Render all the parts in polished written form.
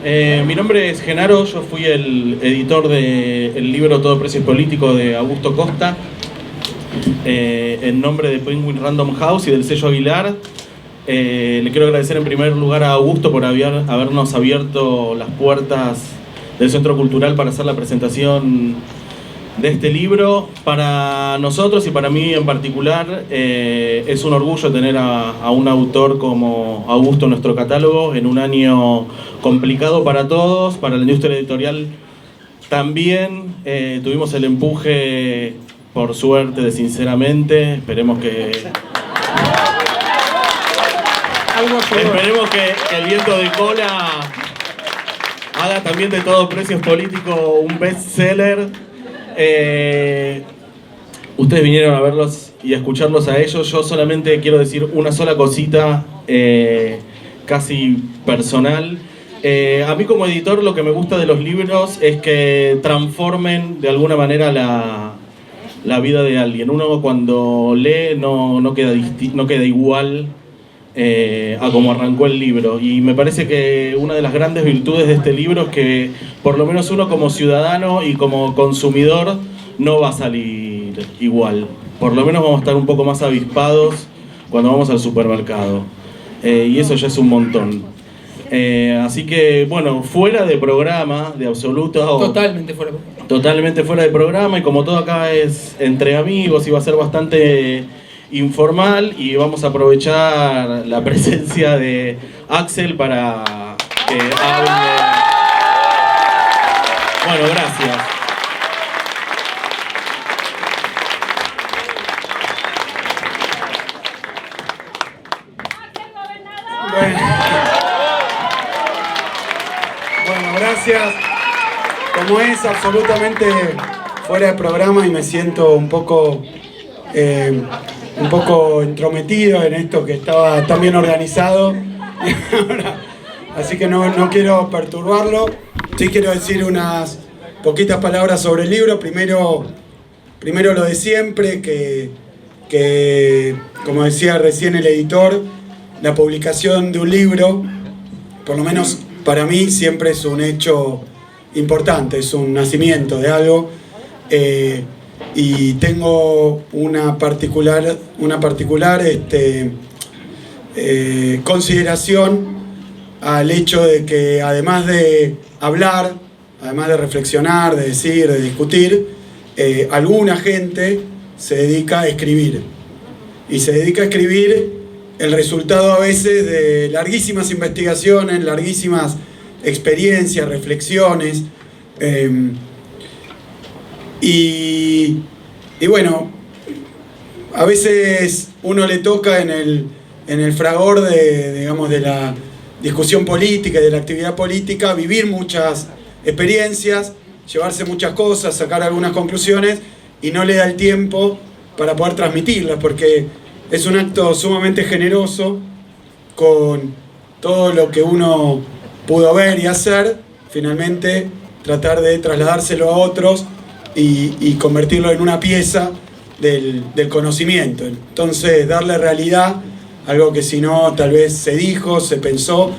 Mi nombre es Genaro, yo fui el editor del libro Todo Precio es Político de Augusto Costa, en nombre de Penguin Random House y del sello Aguilar. Le quiero agradecer en primer lugar a Augusto por habernos abierto las puertas del Centro Cultural para hacer la presentación de este libro. Para nosotros y para mí en particular es un orgullo tener a un autor como Augusto en nuestro catálogo en un año complicado para todos, para la industria editorial también. Tuvimos el empuje, por suerte, de Sinceramente. Esperemos que el viento de cola haga también de Todo Precio es Político un bestseller. Ustedes vinieron a verlos y a escucharlos a ellos. Yo solamente quiero decir una sola cosita, casi personal. A mí como editor lo que me gusta de los libros es que transformen de alguna manera la vida de alguien. Uno cuando lee no queda igual a como arrancó el libro, y me parece que una de las grandes virtudes de este libro es que por lo menos uno como ciudadano y como consumidor no va a salir igual. Por lo menos vamos a estar un poco más avispados cuando vamos al supermercado, y eso ya es un montón. Así que bueno, fuera de programa, de absoluto, totalmente fuera de programa, y como todo acá es entre amigos y va a ser bastante informal, y vamos a aprovechar la presencia de Axel para que hable. Bueno, gracias. Bueno, gracias. Como es absolutamente fuera de programa y me siento un poco entrometido en esto que estaba tan bien organizado, así que no quiero perturbarlo. Sí quiero decir unas poquitas palabras sobre el libro. Primero lo de siempre, que como decía recién el editor, la publicación de un libro, por lo menos para mí, siempre es un hecho importante, es un nacimiento de algo. Y tengo una particular consideración al hecho de que además de hablar, además de reflexionar, de decir, de discutir, alguna gente se dedica a escribir. Y se dedica a escribir el resultado a veces de larguísimas investigaciones, larguísimas experiencias, reflexiones. Y bueno, a veces uno le toca en el fragor de la discusión política y de la actividad política vivir muchas experiencias, llevarse muchas cosas, sacar algunas conclusiones, y no le da el tiempo para poder transmitirlas, porque es un acto sumamente generoso con todo lo que uno pudo ver y hacer, finalmente tratar de trasladárselo a otros y convertirlo en una pieza del conocimiento. Entonces, darle realidad a algo que si no tal vez se dijo, se pensó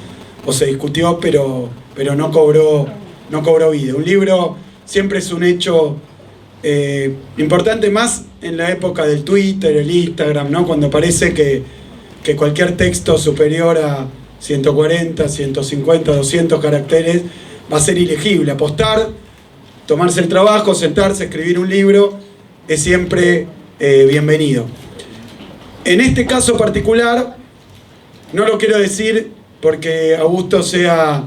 o se discutió, pero no cobró vida. Un libro siempre es un hecho importante, más en la época del Twitter, el Instagram, ¿no? Cuando parece que cualquier texto superior a 140, 150, 200 caracteres va a ser ilegible. Apostar, tomarse el trabajo, sentarse, escribir un libro, es siempre bienvenido. En este caso particular, no lo quiero decir porque Augusto sea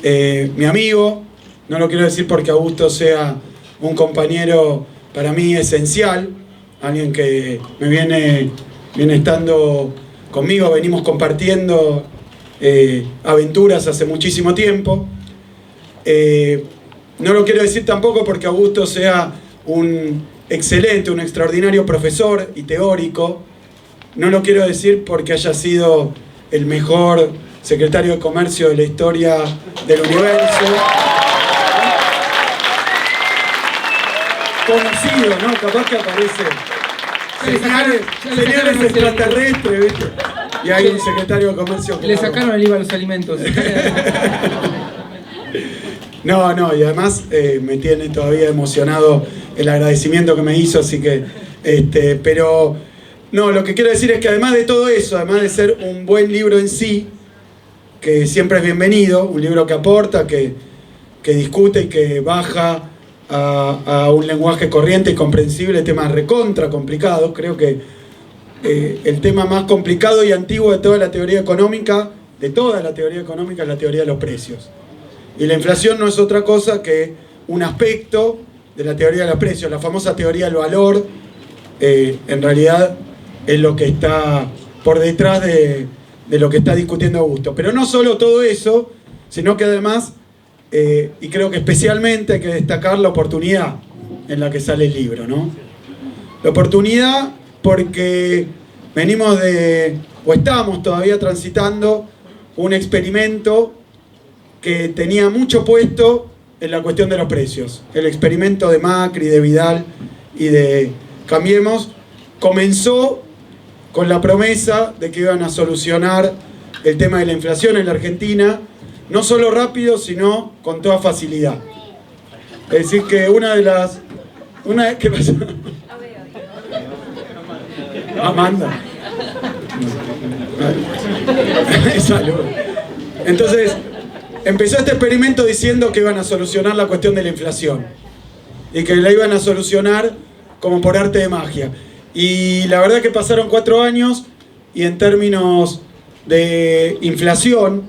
mi amigo, no lo quiero decir porque Augusto sea un compañero para mí esencial, alguien que me viene estando conmigo, venimos compartiendo aventuras hace muchísimo tiempo. No lo quiero decir tampoco porque Augusto sea un excelente, un extraordinario profesor y teórico. No lo quiero decir porque haya sido el mejor secretario de Comercio de la historia del universo. Conocido, ¿no? Capaz que aparece señales extraterrestres, ¿viste? Y hay un secretario de Comercio que le sacaron el IVA a los alimentos. No, y además me tiene todavía emocionado el agradecimiento que me hizo, así que, pero, no, lo que quiero decir es que además de todo eso, además de ser un buen libro en sí, que siempre es bienvenido, un libro que aporta, que discute y que baja a un lenguaje corriente y comprensible temas recontra complicados. Creo que el tema más complicado y antiguo de toda la teoría económica, es la teoría de los precios. Y la inflación no es otra cosa que un aspecto de la teoría de los precios. La famosa teoría del valor, en realidad, es lo que está por detrás de lo que está discutiendo Augusto. Pero no solo todo eso, sino que además, y creo que especialmente hay que destacar la oportunidad en la que sale el libro, ¿no? La oportunidad porque venimos o estamos todavía transitando un experimento que tenía mucho puesto en la cuestión de los precios. El experimento de Macri, de Vidal y de Cambiemos comenzó con la promesa de que iban a solucionar el tema de la inflación en la Argentina, no solo rápido, sino con toda facilidad. Es decir, que ¿qué pasó? Amanda. Salud. Entonces, empezó este experimento diciendo que iban a solucionar la cuestión de la inflación y que la iban a solucionar como por arte de magia. Y la verdad que pasaron 4 años y en términos de inflación,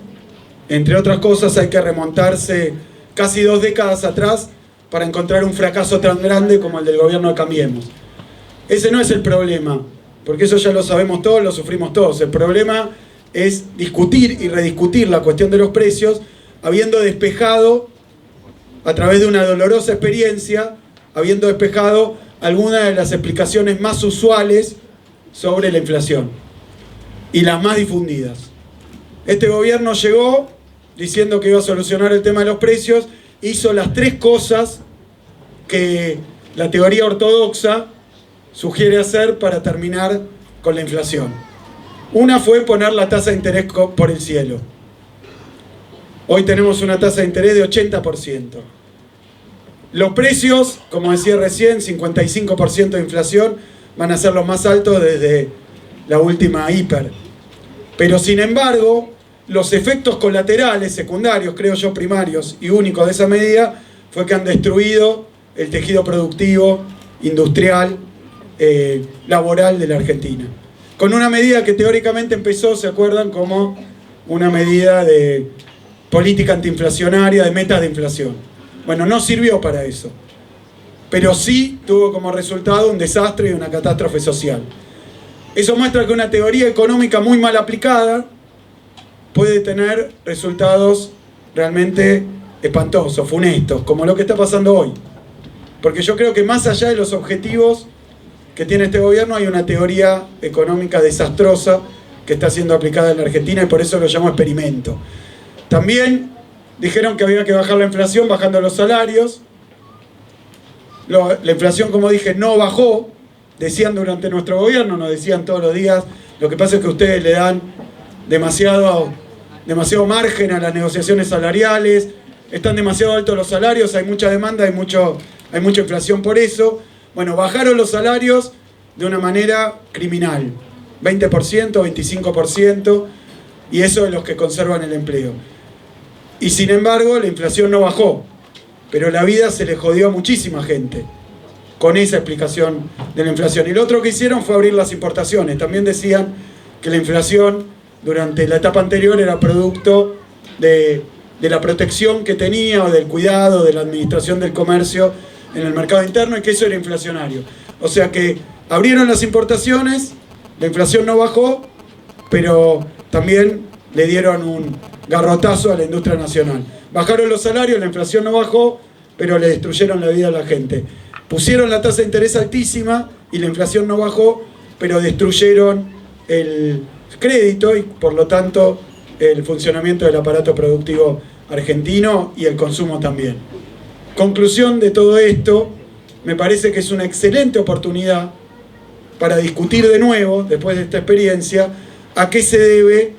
entre otras cosas, hay que remontarse casi 2 décadas atrás para encontrar un fracaso tan grande como el del gobierno de Cambiemos. Ese no es el problema, porque eso ya lo sabemos todos, lo sufrimos todos. El problema es discutir y rediscutir la cuestión de los precios, habiendo despejado, a través de una dolorosa experiencia, habiendo despejado algunas de las explicaciones más usuales sobre la inflación y las más difundidas. Este gobierno llegó diciendo que iba a solucionar el tema de los precios, hizo las 3 cosas que la teoría ortodoxa sugiere hacer para terminar con la inflación. Una fue poner la tasa de interés por el cielo. Hoy tenemos una tasa de interés de 80%. Los precios, como decía recién, 55% de inflación, van a ser los más altos desde la última hiper. Pero sin embargo, los efectos colaterales, secundarios, creo yo, primarios y únicos de esa medida, fue que han destruido el tejido productivo, industrial, laboral de la Argentina. Con una medida que teóricamente empezó, ¿se acuerdan?, como una medida de política antiinflacionaria, de metas de inflación. Bueno, no sirvió para eso, pero sí tuvo como resultado un desastre y una catástrofe social. Eso muestra que una teoría económica muy mal aplicada puede tener resultados realmente espantosos, funestos, como lo que está pasando hoy. Porque yo creo que más allá de los objetivos que tiene este gobierno, hay una teoría económica desastrosa que está siendo aplicada en la Argentina y por eso lo llamo experimento. También dijeron que había que bajar la inflación bajando los salarios. La inflación, como dije, no bajó. Decían durante nuestro gobierno, nos decían todos los días, lo que pasa es que ustedes le dan demasiado margen a las negociaciones salariales, están demasiado altos los salarios, hay mucha demanda, hay mucha inflación por eso. Bueno, bajaron los salarios de una manera criminal, 20%, 25%, y eso es los que conservan el empleo. Y sin embargo, la inflación no bajó, pero la vida se le jodió a muchísima gente con esa explicación de la inflación. Y lo otro que hicieron fue abrir las importaciones. También decían que la inflación durante la etapa anterior era producto de la protección que tenía, o del cuidado, de la administración del comercio en el mercado interno, y que eso era inflacionario. O sea que abrieron las importaciones, la inflación no bajó, pero también le dieron un garrotazo a la industria nacional. Bajaron los salarios, la inflación no bajó, pero le destruyeron la vida a la gente. Pusieron la tasa de interés altísima y la inflación no bajó, pero destruyeron el crédito y por lo tanto el funcionamiento del aparato productivo argentino y el consumo también. Conclusión de todo esto, me parece que es una excelente oportunidad para discutir de nuevo, después de esta experiencia, a qué se debe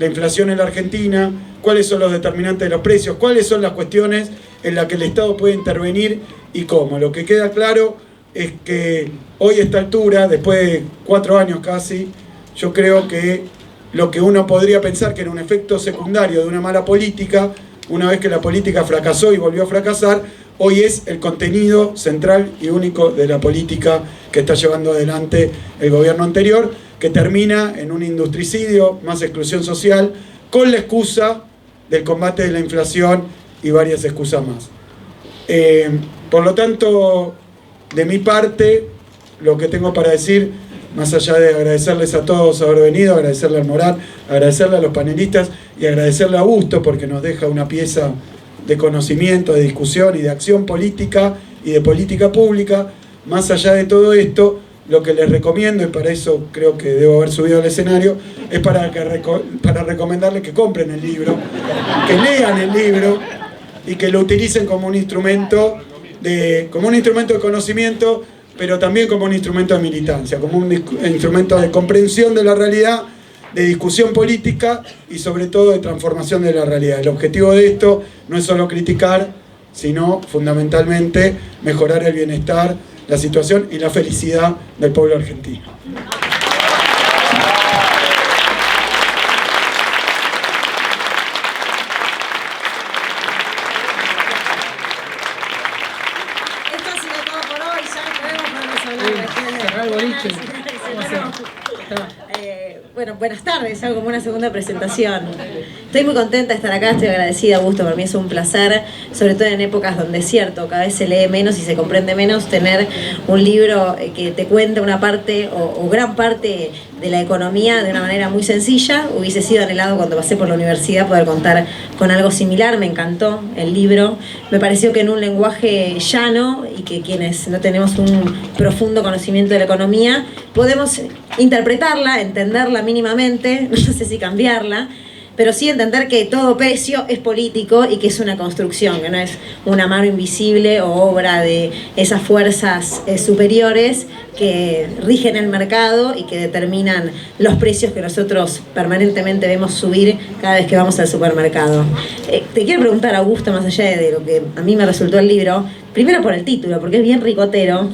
la inflación en la Argentina, cuáles son los determinantes de los precios, cuáles son las cuestiones en las que el Estado puede intervenir y cómo. Lo que queda claro es que hoy a esta altura, después de 4 años casi, yo creo que lo que uno podría pensar que era un efecto secundario de una mala política, una vez que la política fracasó y volvió a fracasar, hoy es el contenido central y único de la política que está llevando adelante el gobierno anterior, que termina en un industricidio, más exclusión social, con la excusa del combate de la inflación y varias excusas más. Por lo tanto, de mi parte, lo que tengo para decir, más allá de agradecerles a todos haber venido, agradecerle al Morat, agradecerle a los panelistas y agradecerle a Augusto porque nos deja una pieza de conocimiento, de discusión y de acción política y de política pública. Más allá de todo esto, lo que les recomiendo, y para eso creo que debo haber subido al escenario, es para recomendarles que compren el libro, que lean el libro y que lo utilicen como un instrumento de conocimiento, pero también como un instrumento de militancia, como un instrumento de comprensión de la realidad, de discusión política y sobre todo de transformación de la realidad. El objetivo de esto no es solo criticar, sino fundamentalmente mejorar el bienestar, la situación y la felicidad del pueblo argentino. Esto ha sido todo por hoy, ya nos vemos, bueno, buenas tardes, hago como una segunda presentación. Estoy muy contenta de estar acá, estoy agradecida, Augusto, para mí es un placer, sobre todo en épocas donde es cierto, cada vez se lee menos y se comprende menos, tener un libro que te cuente una parte o gran parte de la economía de una manera muy sencilla. Hubiese sido anhelado cuando pasé por la universidad poder contar con algo similar, me encantó el libro, me pareció que en un lenguaje llano y que quienes no tenemos un profundo conocimiento de la economía podemos interpretarla, entenderla mínimamente, no sé si cambiarla, pero sí entender que todo precio es político y que es una construcción, que no es una mano invisible o obra de esas fuerzas superiores que rigen el mercado y que determinan los precios que nosotros permanentemente vemos subir cada vez que vamos al supermercado. Te quiero preguntar, Augusto, más allá de lo que a mí me resultó el libro, primero por el título, porque es bien ricotero.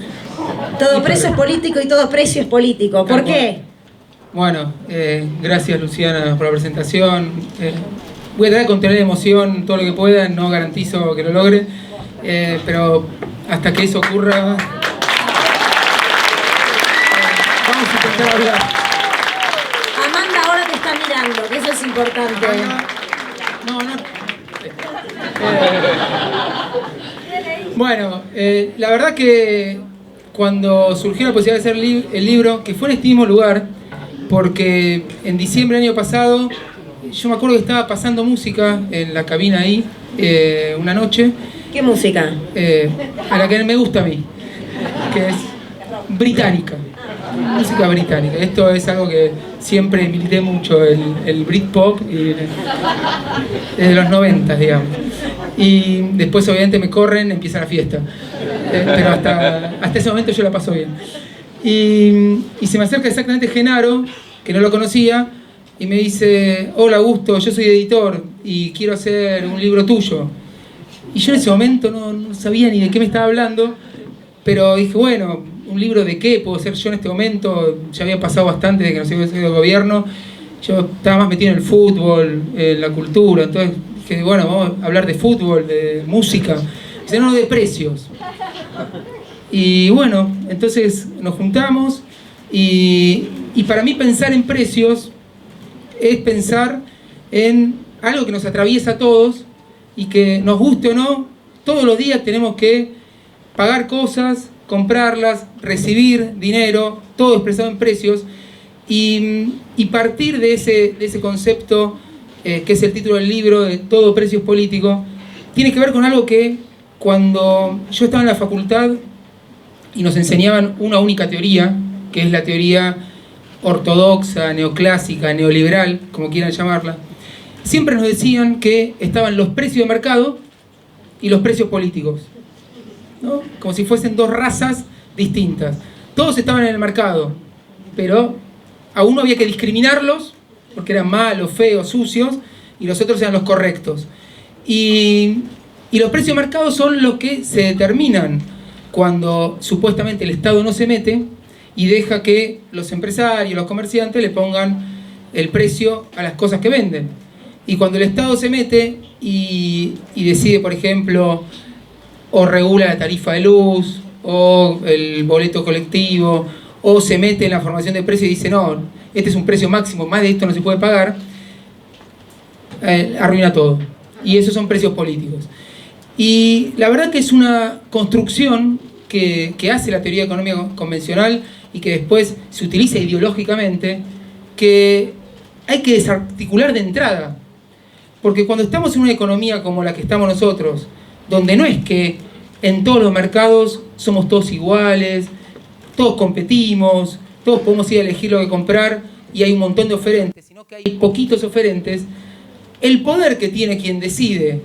Todo precio es político y todo precio es político. ¿Por qué? Bueno, gracias Luciana por la presentación. Voy a tratar de contener emoción todo lo que pueda, no garantizo que lo logre, pero hasta que eso ocurra, vamos a intentar hablar. Amanda ahora te está mirando, que eso es importante. Bueno, la verdad que cuando surgió la posibilidad de hacer el libro, que fue en este mismo lugar, porque en diciembre del año pasado, yo me acuerdo que estaba pasando música en la cabina ahí, una noche. ¿Qué música? A la que me gusta a mí, que es británica, música británica. Esto es algo que siempre milité mucho, el Britpop, desde los 90, digamos. Y después obviamente me corren, empieza la fiesta. Pero hasta ese momento yo la paso bien. Y se me acerca exactamente Genaro, que no lo conocía, y me dice: hola Augusto, yo soy editor y quiero hacer un libro tuyo. Y yo en ese momento no sabía ni de qué me estaba hablando, pero dije, bueno, ¿un libro de qué puedo hacer yo en este momento? Ya había pasado bastante de que no sé qué el gobierno, yo estaba más metido en el fútbol, en la cultura, entonces dije, bueno, vamos a hablar de fútbol, de música. Dice, no, de precios. Y bueno, entonces nos juntamos y para mí pensar en precios es pensar en algo que nos atraviesa a todos y que nos guste o no, todos los días tenemos que pagar cosas, comprarlas, recibir dinero, todo expresado en precios y partir de ese concepto que es el título del libro, de todo precio es político, tiene que ver con algo que cuando yo estaba en la facultad y nos enseñaban una única teoría, que es la teoría ortodoxa, neoclásica, neoliberal, como quieran llamarla, siempre nos decían que estaban los precios de mercado y los precios políticos, ¿no? Como si fuesen dos razas distintas. Todos estaban en el mercado, pero a uno había que discriminarlos porque eran malos, feos, sucios, y los otros eran los correctos. Y los precios marcados son los que se determinan cuando supuestamente el Estado no se mete y deja que los empresarios, los comerciantes le pongan el precio a las cosas que venden. Y cuando el Estado se mete y decide, por ejemplo, o regula la tarifa de luz, o el boleto colectivo, o se mete en la formación de precios y dice, no, este es un precio máximo, más de esto no se puede pagar, arruina todo. Y esos son precios políticos. Y la verdad que es una construcción que hace la teoría económica convencional y que después se utiliza ideológicamente, que hay que desarticular de entrada. Porque cuando estamos en una economía como la que estamos nosotros, donde no es que en todos los mercados somos todos iguales, todos competimos, todos podemos ir a elegir lo que comprar y hay un montón de oferentes, sino que hay poquitos oferentes, el poder que tiene quien decide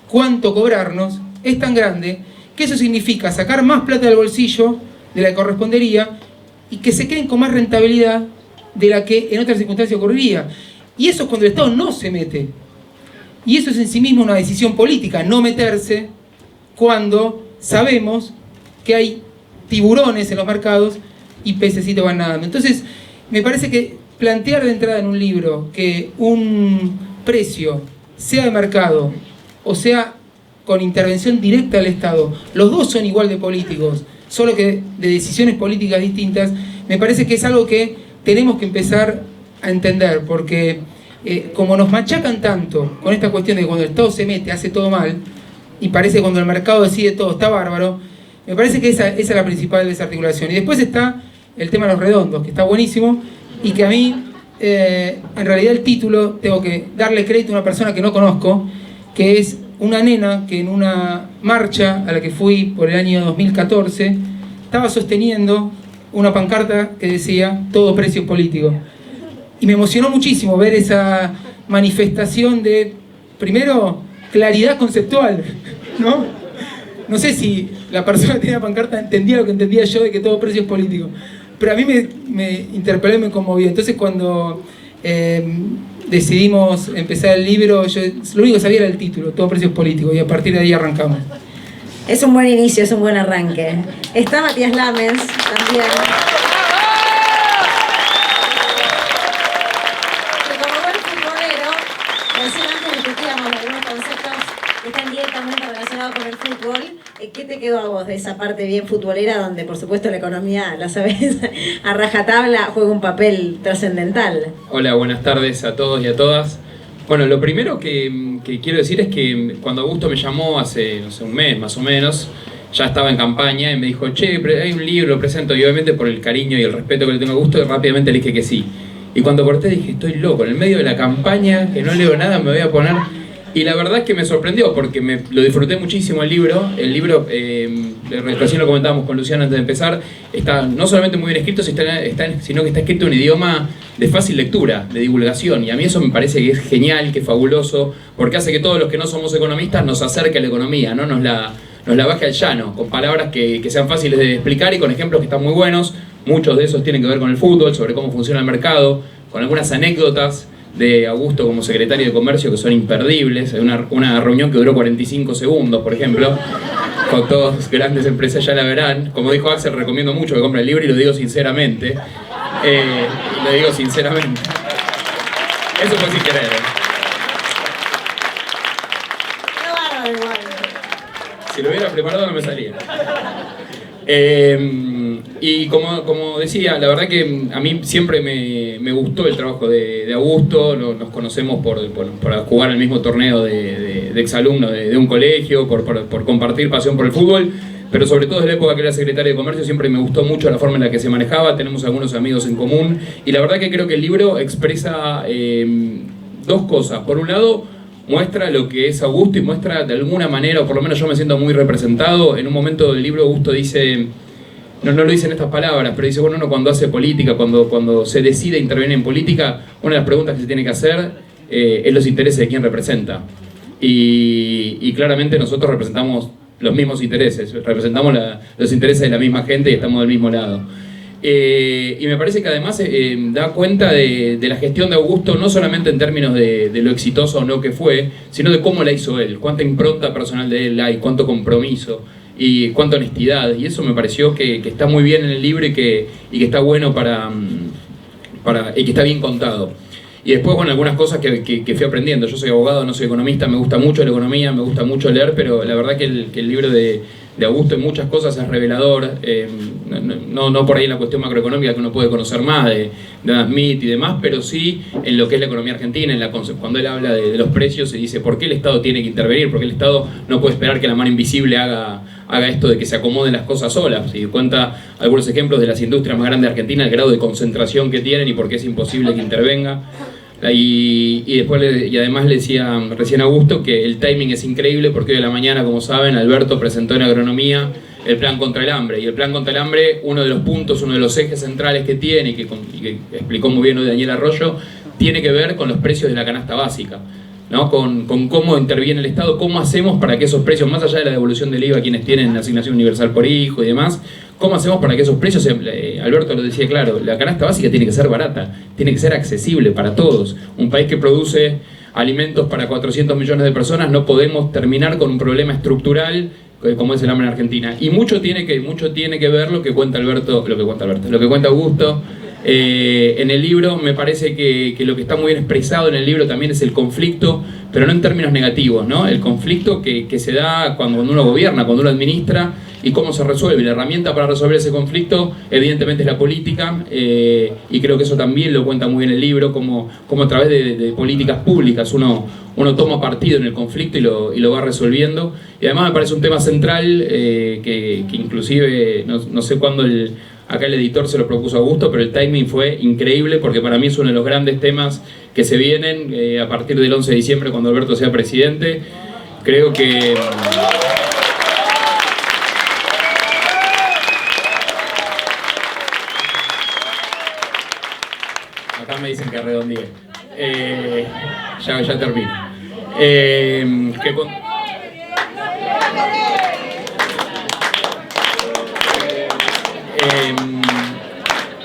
cuánto cobrarnos es tan grande que eso significa sacar más plata del bolsillo de la que correspondería y que se queden con más rentabilidad de la que en otras circunstancias ocurriría. Y eso es cuando el Estado no se mete. Y eso es en sí mismo una decisión política, no meterse cuando sabemos que hay tiburones en los mercados y pececitos van nadando. Entonces, me parece que plantear de entrada en un libro que un precio, sea de mercado o sea con intervención directa del Estado, los dos son igual de políticos, solo que de decisiones políticas distintas, me parece que es algo que tenemos que empezar a entender, porque como nos machacan tanto con esta cuestión de que cuando el Estado se mete hace todo mal, y parece que cuando el mercado decide todo está bárbaro, me parece que esa es la principal desarticulación. Y después está el tema de los redondos, que está buenísimo, y que a mí, en realidad el título, tengo que darle crédito a una persona que no conozco, que es una nena que en una marcha a la que fui por el año 2014, estaba sosteniendo una pancarta que decía todo precio es político. Y me emocionó muchísimo ver esa manifestación de, primero, claridad conceptual, ¿no? No sé si la persona que tenía la pancarta entendía lo que entendía yo de que todo precio es político, pero a mí me interpeló y me conmovió. Entonces cuando decidimos empezar el libro, yo lo único que sabía era el título, todo precio es político, y a partir de ahí arrancamos. Es un buen inicio, es un buen arranque. Está Matías Lamens también. Que como buen futbolero, recién antes discutíamos algunos conceptos que están directamente relacionados con el fútbol. ¿Qué te quedó a vos de esa parte bien futbolera, donde por supuesto la economía, la sabés, a rajatabla juega un papel trascendental? Hola, buenas tardes a todos y a todas. Bueno, lo primero que quiero decir es que cuando Augusto me llamó hace, no sé, un mes más o menos, ya estaba en campaña y me dijo, che, hay un libro, presento, y obviamente por el cariño y el respeto que le tengo a Augusto, rápidamente le dije que sí. Y cuando corté dije, estoy loco, en el medio de la campaña, que no leo nada, me voy a poner... Y la verdad es que me sorprendió porque lo disfruté muchísimo el libro. El libro, recién lo comentábamos con Luciano antes de empezar, está no solamente muy bien escrito, sino que está escrito en un idioma de fácil lectura, de divulgación. Y a mí eso me parece que es genial, que es fabuloso, porque hace que todos los que no somos economistas nos acerque a la economía, ¿no? Nos la baje al llano, con palabras que sean fáciles de explicar y con ejemplos que están muy buenos. Muchos de esos tienen que ver con el fútbol, sobre cómo funciona el mercado, con algunas anécdotas de Augusto como secretario de Comercio que son imperdibles. Hay una reunión que duró 45 segundos, por ejemplo, con todas grandes empresas, ya la verán. Como dijo Axel, recomiendo mucho que compren el libro y lo digo sinceramente. Lo digo sinceramente. Eso fue sin querer. Si lo hubiera preparado no me salía. Y como decía, la verdad que a mí siempre me gustó el trabajo de Augusto. Nos conocemos por jugar el mismo torneo de exalumnos de un colegio, por compartir pasión por el fútbol, pero sobre todo desde la época que era secretario de Comercio siempre me gustó mucho la forma en la que se manejaba. Tenemos algunos amigos en común y la verdad que creo que el libro expresa dos cosas. Por un lado, muestra lo que es Augusto y muestra de alguna manera, o por lo menos yo me siento muy representado. En un momento del libro Augusto dice, no lo dice en estas palabras, pero dice, bueno, uno cuando hace política, cuando se decide intervenir en política, una de las preguntas que se tiene que hacer es los intereses de quien representa. Y claramente nosotros representamos los mismos intereses, representamos los intereses de la misma gente y estamos del mismo lado. Y me parece que además da cuenta de la gestión de Augusto, no solamente en términos de lo exitoso o no que fue, sino de cómo la hizo él, cuánta impronta personal de él hay, cuánto compromiso y cuánta honestidad. Y eso me pareció que está muy bien en el libro y que está bueno y que está bien contado. Y después, bueno, algunas cosas que fui aprendiendo. Yo soy abogado, no soy economista, me gusta mucho la economía, me gusta mucho leer, pero la verdad que el libro de Augusto en muchas cosas es revelador, no por ahí en la cuestión macroeconómica que uno puede conocer más de Adam Smith y demás, pero sí en lo que es la economía argentina, cuando él habla de los precios y dice por qué el Estado tiene que intervenir, porque el Estado no puede esperar que la mano invisible haga esto de que se acomoden las cosas solas. Y cuenta algunos ejemplos de las industrias más grandes de Argentina, el grado de concentración que tienen y por qué es imposible que intervenga. Y además le decía recién a Augusto que el timing es increíble porque hoy a la mañana, como saben, Alberto presentó en Agronomía el plan contra el hambre. Y el plan contra el hambre, uno de los puntos, uno de los ejes centrales que tiene y que explicó muy bien hoy Daniel Arroyo, tiene que ver con los precios de la canasta básica, ¿no? Con cómo interviene el Estado, cómo hacemos para que esos precios, más allá de la devolución del IVA a quienes tienen la asignación universal por hijo y demás, cómo hacemos para que esos precios, Alberto lo decía claro, la canasta básica tiene que ser barata, tiene que ser accesible para todos. Un país que produce alimentos para 400 millones de personas, no podemos terminar con un problema estructural como es el hambre en Argentina. Y mucho tiene que ver lo que cuenta Augusto. En el libro me parece que lo que está muy bien expresado en el libro también es el conflicto, pero no en términos negativos, ¿no? El conflicto que se da cuando uno gobierna, cuando uno administra, y cómo se resuelve. La herramienta para resolver ese conflicto evidentemente es la política, y creo que eso también lo cuenta muy bien el libro, como a través de políticas públicas uno toma partido en el conflicto y lo va resolviendo. Y además me parece un tema central que inclusive no sé cuándo acá el editor se lo propuso a Augusto, pero el timing fue increíble porque para mí es uno de los grandes temas que se vienen a partir del 11 de diciembre cuando Alberto sea presidente. Creo que... Acá me dicen que redondeé. Ya termino.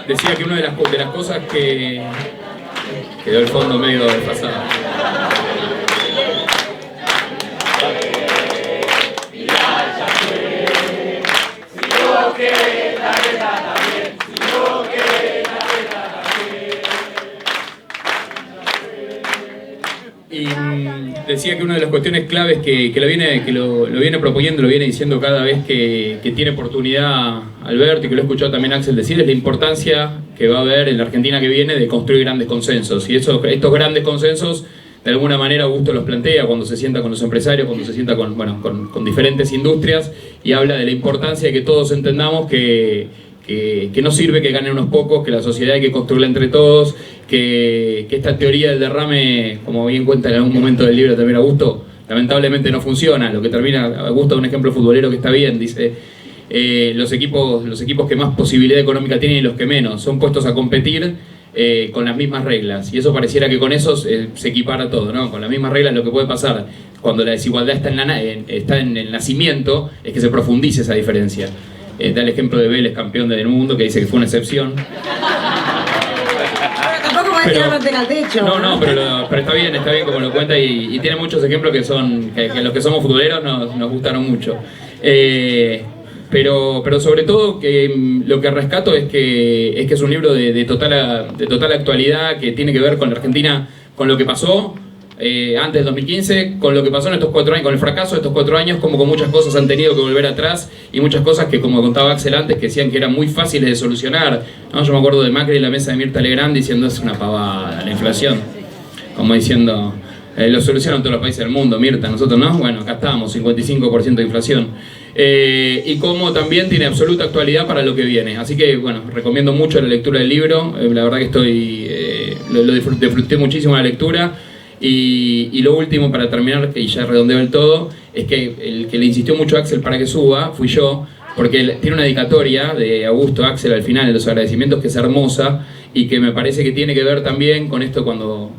Decía que una de las cosas que quedó el fondo medio desfasado. Y decía que una de las cuestiones claves que lo viene proponiendo, lo viene diciendo cada vez que tiene oportunidad Alberto, y que lo he escuchado también Axel decir, es la importancia que va a haber en la Argentina que viene de construir grandes consensos. Y estos grandes consensos, de alguna manera Augusto los plantea cuando se sienta con los empresarios, cuando se sienta con diferentes industrias, y habla de la importancia de que todos entendamos que no sirve que ganen unos pocos, que la sociedad hay que construirla entre todos, que esta teoría del derrame, como bien cuenta en algún momento del libro también Augusto, lamentablemente no funciona. Lo que termina, Augusto da un ejemplo futbolero que está bien, dice, los equipos que más posibilidad económica tienen y los que menos, son puestos a competir con las mismas reglas, y eso pareciera que con eso se equipara todo, ¿no? Con las mismas reglas lo que puede pasar cuando la desigualdad está en el nacimiento es que se profundice esa diferencia. Da el ejemplo de Vélez, campeón del mundo, que dice que fue una excepción. Tampoco podés tirar manteca al techo. No, pero está bien como lo cuenta, y tiene muchos ejemplos que los que somos futboleros nos gustaron mucho. Pero sobre todo que lo que rescato es que es un libro de total actualidad, que tiene que ver con la Argentina, con lo que pasó antes del 2015, con lo que pasó en estos 4 años, con el fracaso de estos 4 años, como con muchas cosas han tenido que volver atrás, y muchas cosas que, como contaba Axel antes, que decían que eran muy fáciles de solucionar, ¿no? Yo me acuerdo de Macri en la mesa de Mirta Legrand diciendo es una pavada la inflación, como diciendo lo solucionan todos los países del mundo, Mirta, nosotros no, bueno, acá estamos, 55% de inflación. Y como también tiene absoluta actualidad para lo que viene. Así que, bueno, recomiendo mucho la lectura del libro. La verdad que lo disfruté muchísimo la lectura. Y lo último, para terminar, y ya redondeo el todo, es que el que le insistió mucho a Axel para que suba fui yo, porque él tiene una dedicatoria de Augusto a Axel al final de los agradecimientos que es hermosa, y que me parece que tiene que ver también con esto cuando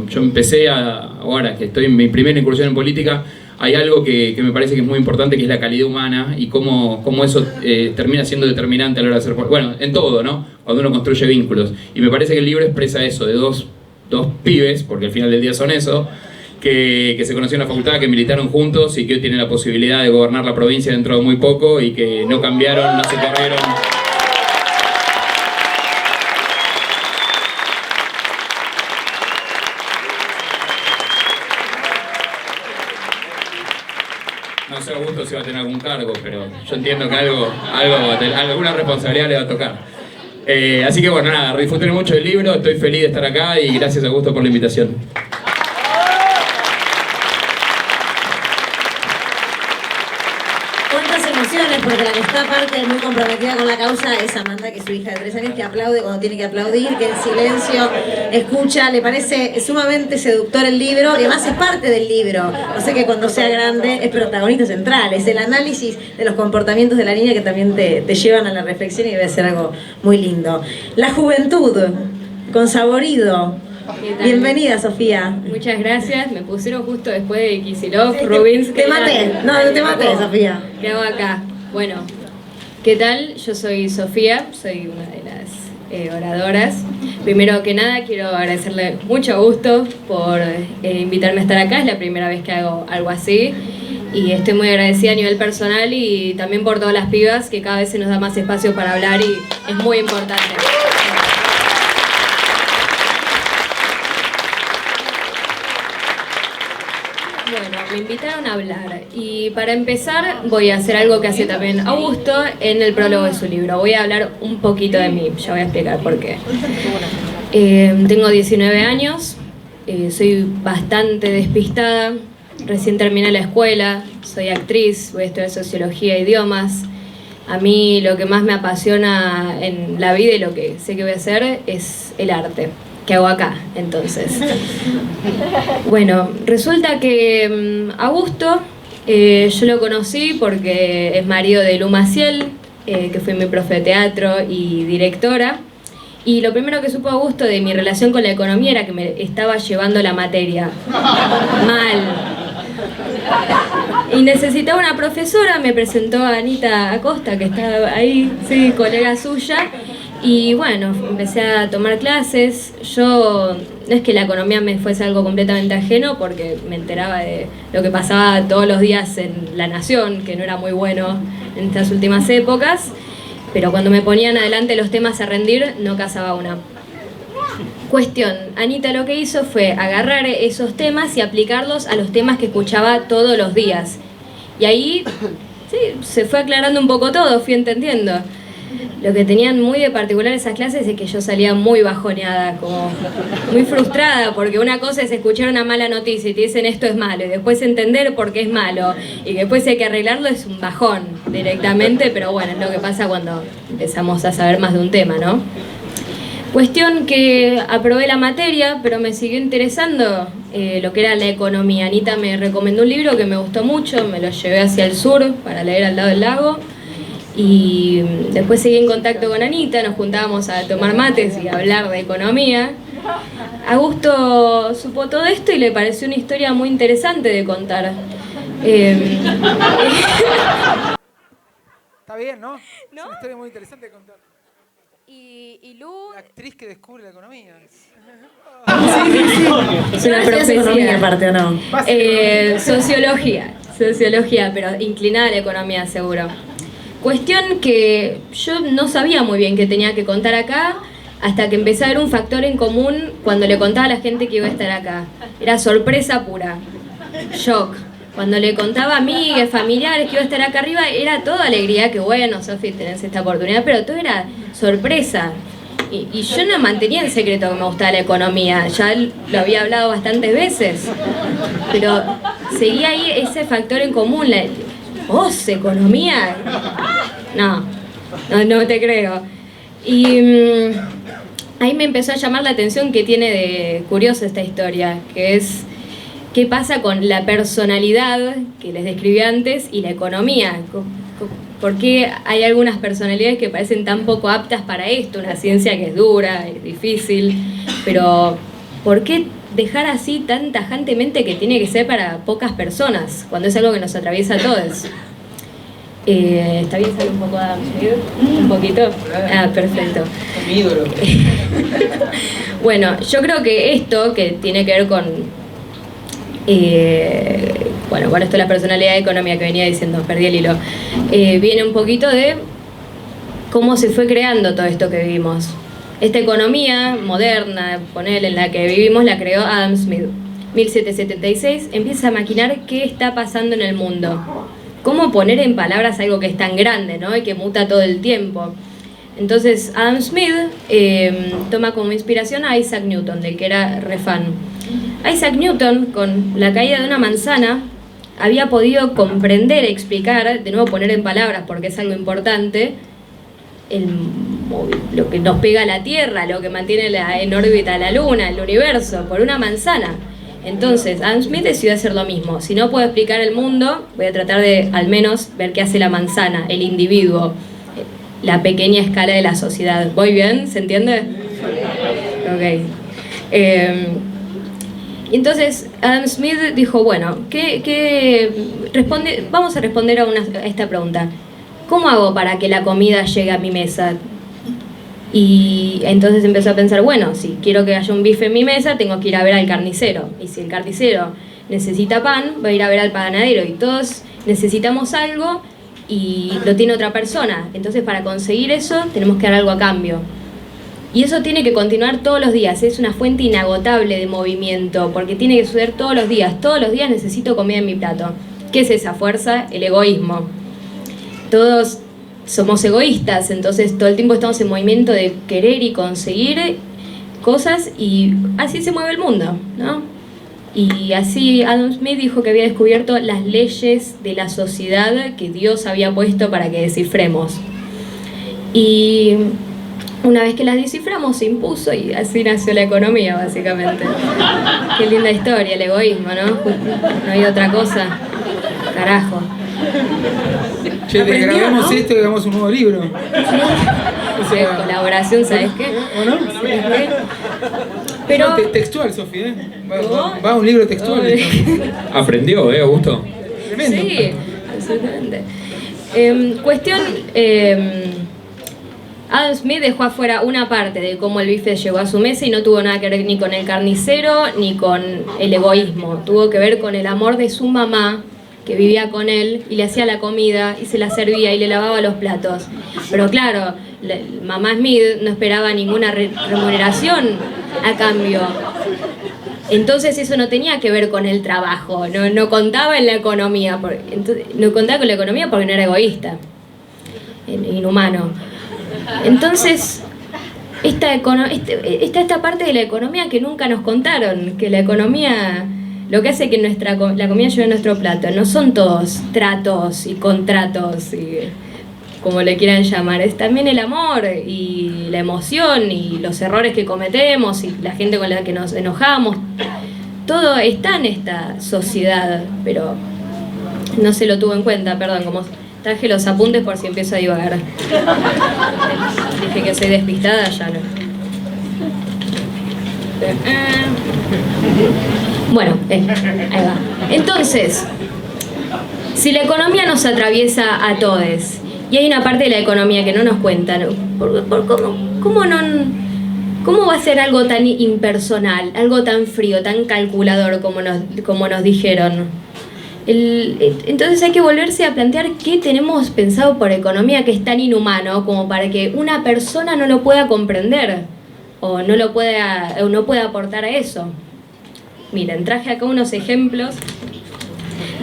yo empecé ahora que estoy en mi primera incursión en política, hay algo que me parece que es muy importante, que es la calidad humana y cómo eso termina siendo determinante a la hora de hacer... Bueno, en todo, ¿no? Cuando uno construye vínculos. Y me parece que el libro expresa eso, de dos pibes, porque al final del día son eso, que se conocieron en la facultad, que militaron juntos y que hoy tienen la posibilidad de gobernar la provincia dentro de muy poco y que no cambiaron, no se corrieron. No sé Augusto si va a tener algún cargo, pero yo entiendo que alguna responsabilidad le va a tocar. Así que bueno, nada, disfruten mucho del libro, estoy feliz de estar acá y gracias Augusto por la invitación. Cuántas emociones, porque la que está aparte muy comprometida con la causa es Amanda, que es su hija de 3 años, que aplaude cuando tiene que aplaudir, que en silencio escucha, le parece sumamente seductor el libro y además es parte del libro. O sea que cuando sea grande es protagonista central, es el análisis de los comportamientos de la niña que también te llevan a la reflexión y debe ser algo muy lindo. La juventud, con saborido. Bienvenida, Sofía. Muchas gracias, me pusieron justo después de Kicillof, Rubins. Te maté, no te maté, Sofía. ¿Qué hago acá? Bueno, ¿qué tal? Yo soy Sofía, soy una de las oradoras. Primero que nada, quiero agradecerle mucho a Augusto por invitarme a estar acá, es la primera vez que hago algo así. Y estoy muy agradecida a nivel personal y también por todas las pibas, que cada vez se nos da más espacio para hablar y es muy importante. Bueno, me invitaron a hablar y para empezar voy a hacer algo que hace también Augusto en el prólogo de su libro. Voy a hablar un poquito de mí, ya voy a explicar por qué. Tengo 19 años, soy bastante despistada, recién terminé la escuela, soy actriz, voy a estudiar sociología e idiomas. A mí lo que más me apasiona en la vida y lo que sé que voy a hacer es el arte. ¿Qué hago acá, entonces? Bueno, resulta que Augusto, yo lo conocí porque es marido de Lu Maciel, que fue mi profe de teatro y directora. Y lo primero que supo Augusto de mi relación con la economía era que me estaba llevando la materia mal. Y necesitaba una profesora, me presentó a Anita Acosta, que estaba ahí, sí, colega suya. Y bueno, empecé a tomar clases. Yo, no es que la economía me fuese algo completamente ajeno, porque me enteraba de lo que pasaba todos los días en La Nación, que no era muy bueno en estas últimas épocas, pero cuando me ponían adelante los temas a rendir, no casaba una. Cuestión, Anita lo que hizo fue agarrar esos temas y aplicarlos a los temas que escuchaba todos los días. Y ahí, sí, se fue aclarando un poco todo, fui entendiendo. Lo que tenían muy de particular esas clases es que yo salía muy bajoneada, como muy frustrada, porque una cosa es escuchar una mala noticia y te dicen esto es malo, y después entender por qué es malo, y que después hay que arreglarlo, es un bajón directamente, pero bueno, es lo que pasa cuando empezamos a saber más de un tema, ¿no? Cuestión que aprobé la materia, pero me siguió interesando lo que era la economía. Anita me recomendó un libro que me gustó mucho, me lo llevé hacia el sur para leer al lado del lago. Y después seguí en contacto con Anita, nos juntábamos a tomar mates y a hablar de economía. Augusto supo todo esto y le pareció una historia muy interesante de contar. Está bien, ¿no? ¿No? Es una historia muy interesante de contar. Y Lu... La actriz que descubre la economía. Es una profecía aparte, ¿o no? Sociología, pero inclinada a la economía, seguro. Cuestión que yo no sabía muy bien qué tenía que contar acá, hasta que empecé a ver un factor en común cuando le contaba a la gente que iba a estar acá. Era sorpresa pura, shock. Cuando le contaba a amigas, familiares que iba a estar acá arriba, era toda alegría, que bueno, Sofi, tenés esta oportunidad, pero todo era sorpresa. Y yo no mantenía en secreto que me gustaba la economía, ya lo había hablado bastantes veces, pero seguía ahí ese factor en común. ¿Vos, economía? No te creo. Y ahí me empezó a llamar la atención que tiene de curioso esta historia, que es qué pasa con la personalidad que les describí antes y la economía. ¿Por qué hay algunas personalidades que parecen tan poco aptas para esto? Una ciencia que es dura, es difícil, pero ¿por qué dejar así tan tajantemente que tiene que ser para pocas personas, cuando es algo que nos atraviesa a todos? ¿Está bien salir un poco a un poquito? Ah, perfecto. Mi ídolo. Bueno, yo creo que esto que tiene que ver con bueno, esto de la personalidad de economía que venía diciendo, perdí el hilo, viene un poquito de cómo se fue creando todo esto que vivimos. Esta economía moderna, ponele, en la que vivimos, la creó Adam Smith. 1776, empieza a maquinar qué está pasando en el mundo. Cómo poner en palabras algo que es tan grande, ¿no? Y que muta todo el tiempo. Entonces, Adam Smith toma como inspiración a Isaac Newton, del que era re fan. Isaac Newton, con la caída de una manzana, había podido comprender, explicar, de nuevo poner en palabras, porque es algo importante, lo que nos pega a la Tierra, lo que mantiene en órbita la Luna, el universo, por una manzana. Entonces, Adam Smith decidió hacer lo mismo. Si no puedo explicar el mundo, voy a tratar de al menos ver qué hace la manzana, el individuo, la pequeña escala de la sociedad. ¿Voy bien? ¿Se entiende? Ok. Entonces, Adam Smith dijo, bueno, vamos a responder a esta pregunta. ¿Cómo hago para que la comida llegue a mi mesa? Y entonces empezó a pensar, bueno, si quiero que haya un bife en mi mesa, tengo que ir a ver al carnicero. Y si el carnicero necesita pan, voy a ir a ver al panadero. Y todos necesitamos algo y lo tiene otra persona. Entonces, para conseguir eso, tenemos que dar algo a cambio. Y eso tiene que continuar todos los días. Es una fuente inagotable de movimiento, porque tiene que suceder todos los días. Todos los días necesito comida en mi plato. ¿Qué es esa fuerza? El egoísmo. Todos somos egoístas, entonces todo el tiempo estamos en movimiento de querer y conseguir cosas, y así se mueve el mundo, ¿no? Y así Adam Smith dijo que había descubierto las leyes de la sociedad que Dios había puesto para que descifremos. Y una vez que las desciframos se impuso, y así nació la economía, básicamente. Qué linda historia, el egoísmo, ¿no? No hay otra cosa. Carajo. Che, grabemos, ¿no? Esto y hagamos un nuevo libro. O sea, colaboración, ¿sabes qué? ¿O no? ¿Sabes qué? Pero... textual, Sofía, ¿eh? Va un libro textual. Aprendió, Augusto. Tremendo. Sí, absolutamente. Cuestión... Adam Smith dejó afuera una parte de cómo el bife llegó a su mesa y no tuvo nada que ver ni con el carnicero ni con el egoísmo. Tuvo que ver con el amor de su mamá, que vivía con él y le hacía la comida y se la servía y le lavaba los platos. Pero claro, mamá Smith no esperaba ninguna remuneración a cambio. Entonces eso no tenía que ver con el trabajo, no contaba en la economía, no contaba con la economía porque no era egoísta, inhumano. Entonces, está esta parte de la economía que nunca nos contaron, que la economía... Lo que hace que la comida llegue a nuestro plato no son todos tratos y contratos, y como le quieran llamar, es también el amor y la emoción y los errores que cometemos y la gente con la que nos enojamos. Todo está en esta sociedad, pero no se lo tuvo en cuenta, perdón, como traje los apuntes por si empiezo a divagar. Dije que soy despistada, ya no. Bueno, ahí va. Entonces, si la economía nos atraviesa a todos y hay una parte de la economía que no nos cuentan, ¿cómo va a ser algo tan impersonal, algo tan frío, tan calculador como nos dijeron? Entonces hay que volverse a plantear qué tenemos pensado por economía que es tan inhumano como para que una persona no lo pueda comprender o no pueda aportar a eso. Miren, traje acá unos ejemplos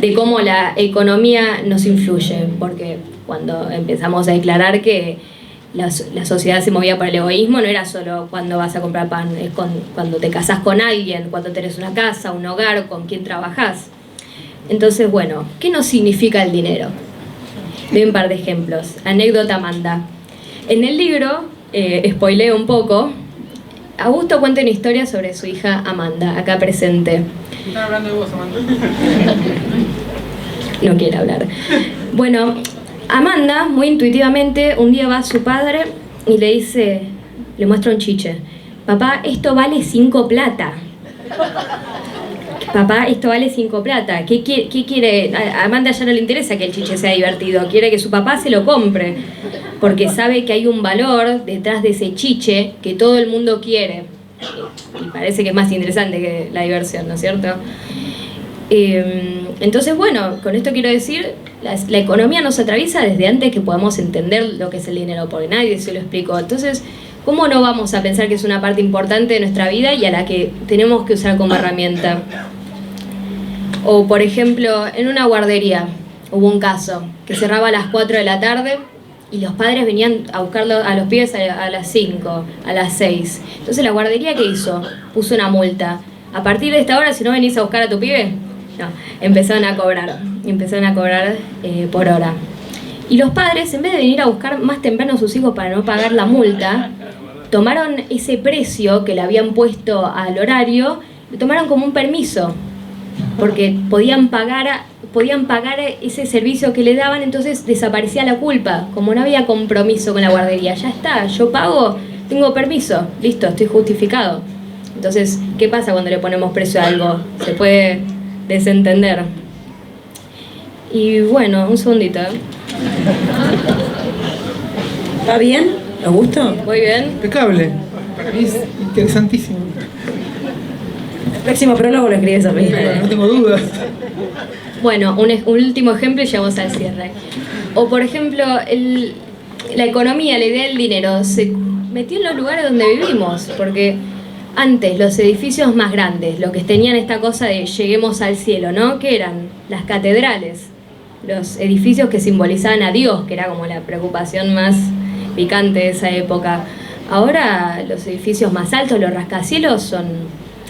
de cómo la economía nos influye, porque cuando empezamos a declarar que la sociedad se movía por el egoísmo, no era solo cuando vas a comprar pan, es cuando te casás con alguien, cuando tenés una casa, un hogar, con quién trabajás. Entonces, bueno, ¿qué nos significa el dinero? Doy un par de ejemplos. Anécdota Amanda. En el libro, spoileo un poco, Augusto cuenta una historia sobre su hija Amanda, acá presente. ¿Están hablando de vos, Amanda? No quiere hablar. Bueno, Amanda, muy intuitivamente, un día va a su padre y le muestra un chiche. Papá, esto vale 5 plata. Papá, esto vale 5 plata. ¿Qué quiere? A Amanda ya no le interesa que el chiche sea divertido, quiere que su papá se lo compre, porque sabe que hay un valor detrás de ese chiche que todo el mundo quiere. Y parece que es más interesante que la diversión, ¿no es cierto? Entonces, bueno, con esto quiero decir, la economía nos atraviesa desde antes que podamos entender lo que es el dinero, porque nadie se lo explicó. Entonces, ¿cómo no vamos a pensar que es una parte importante de nuestra vida y a la que tenemos que usar como herramienta? O, por ejemplo, en una guardería hubo un caso que cerraba a las 4 de la tarde y los padres venían a buscarlo a los pibes a las 5, a las 6. Entonces, ¿la guardería qué hizo? Puso una multa. A partir de esta hora, si no venís a buscar a tu pibe, no, empezaron a cobrar por hora. Y los padres, en vez de venir a buscar más temprano a sus hijos para no pagar la multa, tomaron ese precio que le habían puesto al horario, lo tomaron como un permiso, porque podían pagar ese servicio que le daban, entonces desaparecía la culpa. Como no había compromiso con la guardería, ya está, yo pago, tengo permiso, listo, estoy justificado. Entonces, ¿qué pasa cuando le ponemos precio a algo? Se puede desentender. Y bueno, un segundito. ¿Va bien? ¿Os gustó? Muy bien. Impecable. Para mí es interesantísimo. El próximo prólogo lo escribes a mí. No tengo dudas. Bueno, un último ejemplo y ya vamos al cierre. O por ejemplo, la economía, la idea del dinero, se metió en los lugares donde vivimos, porque antes los edificios más grandes, los que tenían esta cosa de lleguemos al cielo, ¿no? Que eran las catedrales, los edificios que simbolizaban a Dios, que era como la preocupación más picante de esa época. Ahora los edificios más altos, los rascacielos, son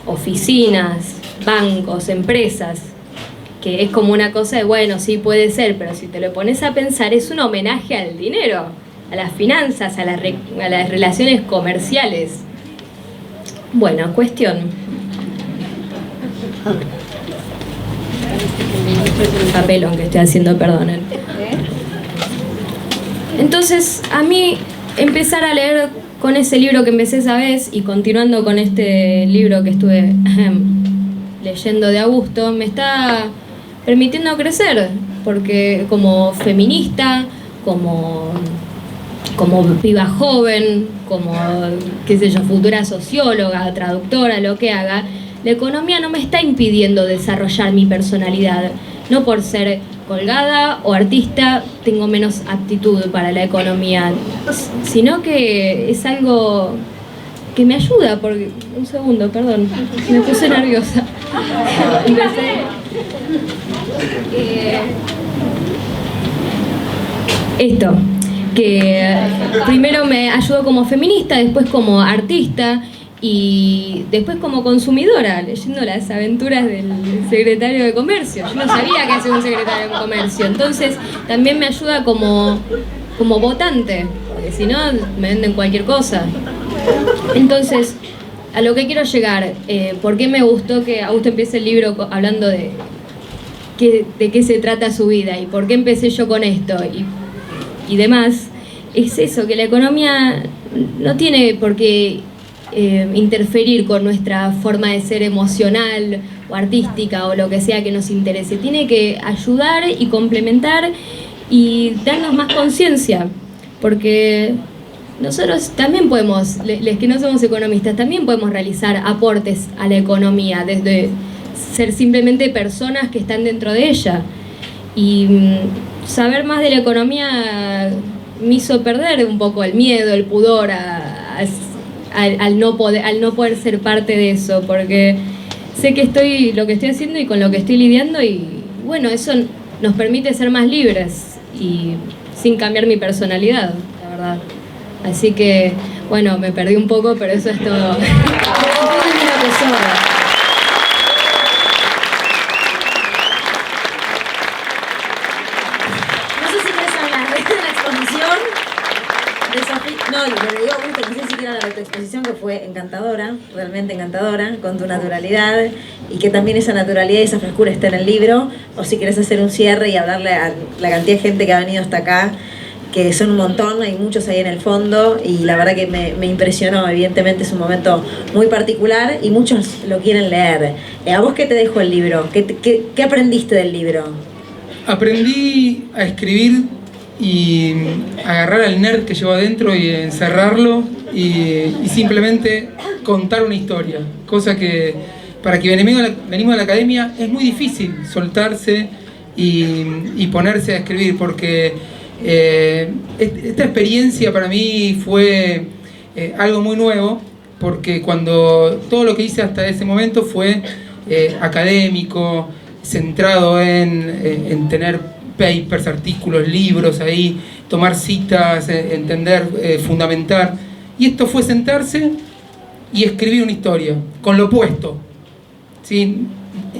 oficinas, bancos, empresas, que es como una cosa de, bueno, sí puede ser, pero si te lo pones a pensar, es un homenaje al dinero, a las finanzas, a las relaciones comerciales. Bueno, cuestión. Papelón que estoy haciendo, perdonen. Entonces, a mí empezar a leer con ese libro que empecé esa vez y continuando con este libro que estuve leyendo de Augusto, me está permitiendo crecer, porque como feminista, como piba joven, como, qué sé yo, futura socióloga, traductora, lo que haga, la economía no me está impidiendo desarrollar mi personalidad. No por ser colgada o artista tengo menos aptitud para la economía, sino que es algo que me ayuda, porque... Un segundo, perdón, me puse nerviosa. Esto, que primero me ayudó como feminista, después como artista y después como consumidora, leyendo las aventuras del secretario de Comercio. Yo no sabía qué hacía un secretario de Comercio, entonces también me ayuda como votante, porque si no me venden cualquier cosa. Entonces, a lo que quiero llegar, ¿por qué me gustó que Augusto empiece el libro hablando de qué se trata su vida y por qué empecé yo con esto y demás? Es eso, que la economía no tiene por qué interferir con nuestra forma de ser emocional o artística o lo que sea que nos interese. Tiene que ayudar y complementar y darnos más conciencia, porque nosotros también podemos, los que no somos economistas, también podemos realizar aportes a la economía desde ser simplemente personas que están dentro de ella. Y saber más de la economía me hizo perder un poco el miedo, el pudor al no poder ser parte de eso, porque sé que lo que estoy haciendo y con lo que estoy lidiando, y bueno, eso nos permite ser más libres y sin cambiar mi personalidad, la verdad. Así que, bueno, me perdí un poco, pero eso es todo. No, lo que le digo a Augusto, no sé si quiera la exposición, que fue encantadora, realmente encantadora, con tu naturalidad, y que también esa naturalidad y esa frescura está en el libro, o si querés hacer un cierre y hablarle a la cantidad de gente que ha venido hasta acá, que son un montón, hay muchos ahí en el fondo y la verdad que me impresionó. Evidentemente es un momento muy particular y muchos lo quieren leer. ¿A vos qué te dejó el libro? ¿Qué aprendiste del libro? Aprendí a escribir y agarrar al nerd que llevo adentro y encerrarlo y simplemente contar una historia, cosa que para que venimos a la academia es muy difícil soltarse y ponerse a escribir, porque esta experiencia para mí fue algo muy nuevo, porque cuando todo lo que hice hasta ese momento fue académico, centrado en tener papers, artículos, libros ahí, tomar citas, entender, fundamentar. Y esto fue sentarse y escribir una historia, con lo opuesto. ¿Sí?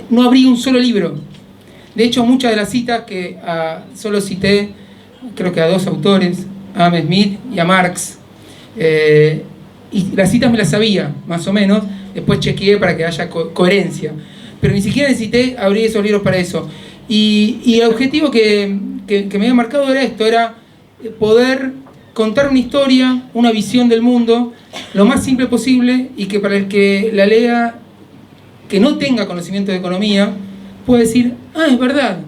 No abrí un solo libro. De hecho, muchas de las citas que solo cité, creo que a 2 autores, a Adam Smith y a Marx, y las citas me las sabía, más o menos, después chequeé para que haya coherencia. Pero ni siquiera necesité abrir esos libros para eso. Y el objetivo que me había marcado era esto, era poder contar una historia, una visión del mundo, lo más simple posible, y que para el que la lea, que no tenga conocimiento de economía, pueda decir, es verdad,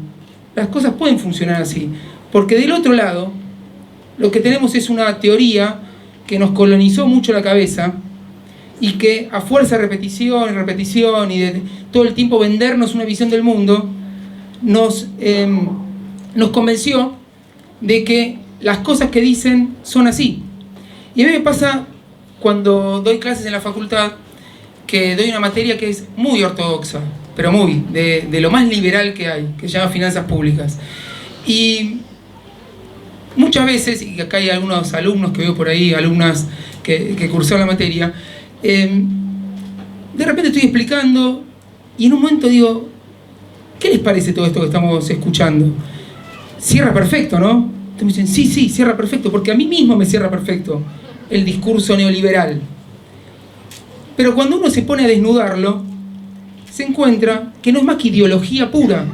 las cosas pueden funcionar así. Porque del otro lado, lo que tenemos es una teoría que nos colonizó mucho la cabeza, y que a fuerza de repetición y repetición y de todo el tiempo vendernos una visión del mundo, nos convenció de que las cosas que dicen son así. Y a mí me pasa cuando doy clases en la facultad, que doy una materia que es muy ortodoxa, pero muy, de lo más liberal que hay, que se llama finanzas públicas. Y muchas veces, y acá hay algunos alumnos que veo por ahí, alumnas que cursaron la materia, de repente estoy explicando y en un momento digo, ¿qué les parece todo esto que estamos escuchando? Cierra perfecto, ¿no? Entonces me dicen, sí, cierra perfecto, porque a mí mismo me cierra perfecto el discurso neoliberal. Pero cuando uno se pone a desnudarlo, se encuentra que no es más que ideología pura.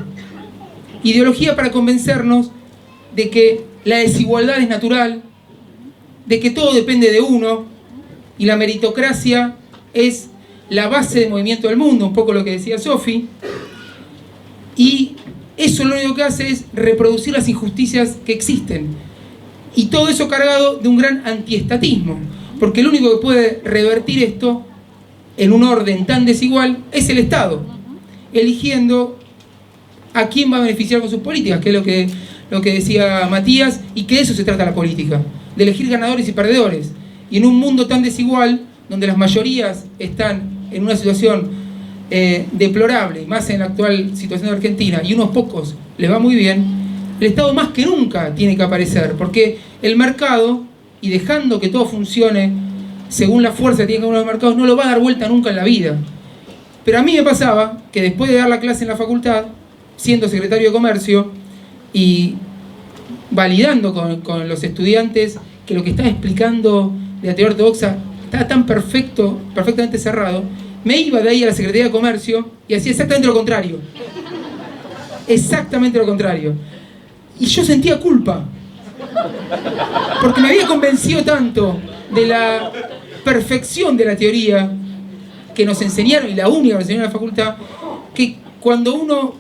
Ideología para convencernos de que la desigualdad es natural, de que todo depende de uno, y la meritocracia es la base del movimiento del mundo, un poco lo que decía Sofi, y eso lo único que hace es reproducir las injusticias que existen, y todo eso cargado de un gran antiestatismo, porque el único que puede revertir esto en un orden tan desigual es el Estado, eligiendo a quién va a beneficiar con sus políticas, que es lo que decía Matías, y que de eso se trata la política, de elegir ganadores y perdedores. Y en un mundo tan desigual, donde las mayorías están en una situación deplorable, y más en la actual situación de Argentina, y unos pocos les va muy bien, el Estado más que nunca tiene que aparecer, porque el mercado, y dejando que todo funcione según la fuerza que tienen cada uno de los mercados, no lo va a dar vuelta nunca en la vida. Pero a mí me pasaba que después de dar la clase en la facultad, siendo secretario de Comercio, y validando con los estudiantes que lo que estaba explicando de la teoría ortodoxa estaba tan perfectamente cerrado, me iba de ahí a la Secretaría de Comercio y hacía exactamente lo contrario. Exactamente lo contrario. Y yo sentía culpa, porque me había convencido tanto de la perfección de la teoría que nos enseñaron, y la única que nos enseñaron en la facultad, que cuando uno,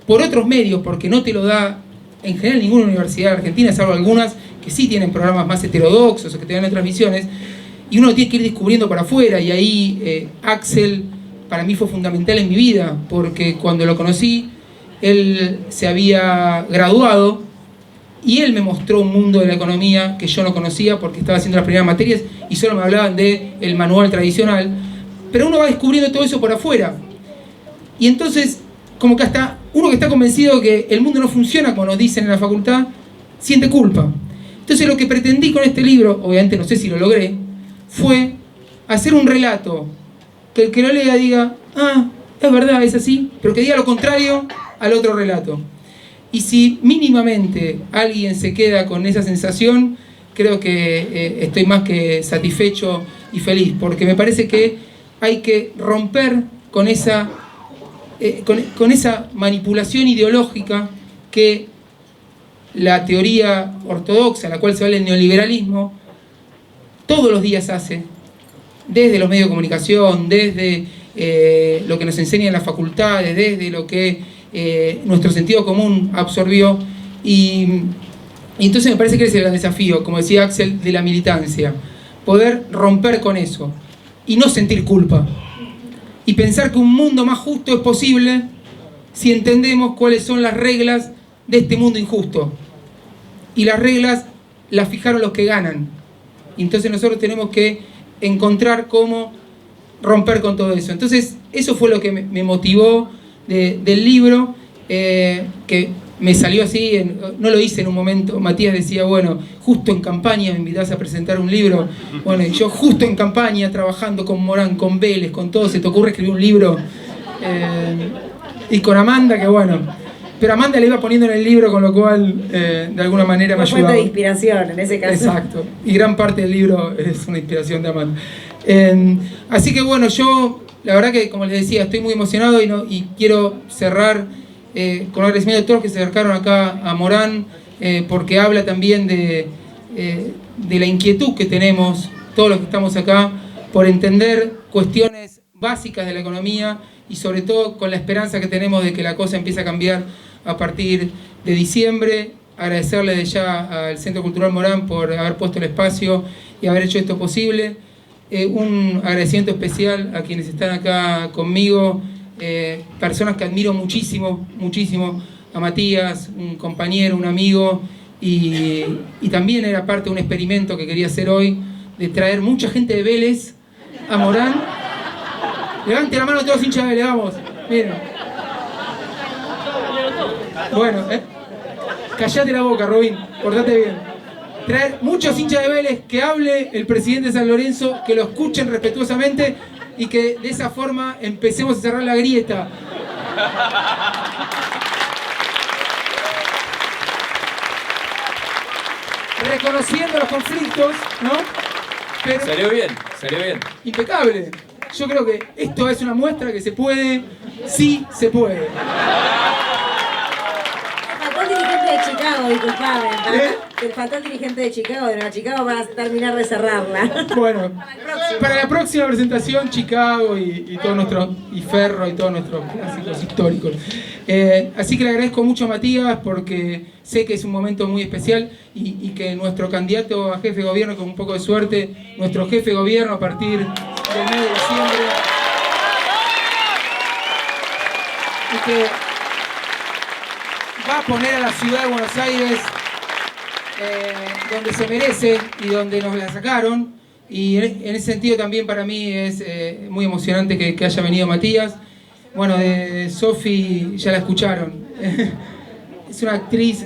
por otros medios, porque no te lo da en general ninguna universidad argentina, salvo algunas que sí tienen programas más heterodoxos o que te dan otras visiones, y uno tiene que ir descubriendo para afuera, y ahí Axel para mí fue fundamental en mi vida, porque cuando lo conocí, él se había graduado, y él me mostró un mundo de la economía que yo no conocía, porque estaba haciendo las primeras materias, y solo me hablaban del manual tradicional, pero uno va descubriendo todo eso por afuera, y entonces, como que hasta uno que está convencido que el mundo no funciona como nos dicen en la facultad, siente culpa. Entonces lo que pretendí con este libro, obviamente no sé si lo logré, fue hacer un relato que el que lo lea diga, es verdad, es así, pero que diga lo contrario al otro relato. Y si mínimamente alguien se queda con esa sensación, creo que estoy más que satisfecho y feliz, porque me parece que hay que romper con esa manipulación ideológica que la teoría ortodoxa, la cual se vale el neoliberalismo, todos los días hace, desde los medios de comunicación, desde lo que nos enseña en las facultades, desde lo que nuestro sentido común absorbió, y entonces me parece que ese es el gran desafío, como decía Axel, de la militancia, poder romper con eso y no sentir culpa y pensar que un mundo más justo es posible si entendemos cuáles son las reglas de este mundo injusto, y las reglas las fijaron los que ganan, y entonces nosotros tenemos que encontrar cómo romper con todo eso. Entonces eso fue lo que me motivó del libro, que me salió así, no lo hice en un momento. Matías decía, bueno, justo en campaña me invitás a presentar un libro. Bueno, y yo justo en campaña, trabajando con Morán, con Vélez, con todo, se te ocurre escribir un libro. Y con Amanda, que bueno, pero Amanda le iba poniendo en el libro, con lo cual de alguna manera me ayudaba. Fuente de inspiración en ese caso. Exacto, y gran parte del libro es una inspiración de Amanda. Así que bueno, yo la verdad que, como les decía, estoy muy emocionado y quiero cerrar con agradecimiento a todos los que se acercaron acá a Morán, porque habla también de la inquietud que tenemos todos los que estamos acá por entender cuestiones básicas de la economía, y sobre todo con la esperanza que tenemos de que la cosa empiece a cambiar a partir de diciembre. Agradecerle de ya al Centro Cultural Morán por haber puesto el espacio y haber hecho esto posible. Un agradecimiento especial a quienes están acá conmigo, personas que admiro muchísimo, muchísimo, a Matías, un compañero, un amigo, y también era parte de un experimento que quería hacer hoy, de traer mucha gente de Vélez a Morán. Levante la mano todos los hinchas de Vélez, vamos, miren. Bueno, callate la boca, Robin, portate bien. Traer muchos hinchas de Vélez, que hable el presidente de San Lorenzo, que lo escuchen respetuosamente y que de esa forma empecemos a cerrar la grieta. Reconociendo los conflictos, ¿no? Pero Salió bien, salió bien. impecable. Yo creo que esto es una muestra que se puede, sí se puede. Faltó el dirigente de Chicago, disculpame. El faltó dirigente de Chicago, de Nueva Chicago, para terminar de cerrarla. Bueno, para la próxima presentación, Chicago y todo nuestro, y Ferro y todos nuestros clásicos históricos. Así que le agradezco mucho a Matías, porque sé que es un momento muy especial, y que nuestro candidato a jefe de gobierno, con un poco de suerte, nuestro jefe de gobierno a partir del mes de diciembre, y que va a poner a la ciudad de Buenos Aires donde se merece y donde nos la sacaron, y en ese sentido también para mí es muy emocionante que haya venido Matías. Bueno, de Sofi ya la escucharon. Es una actriz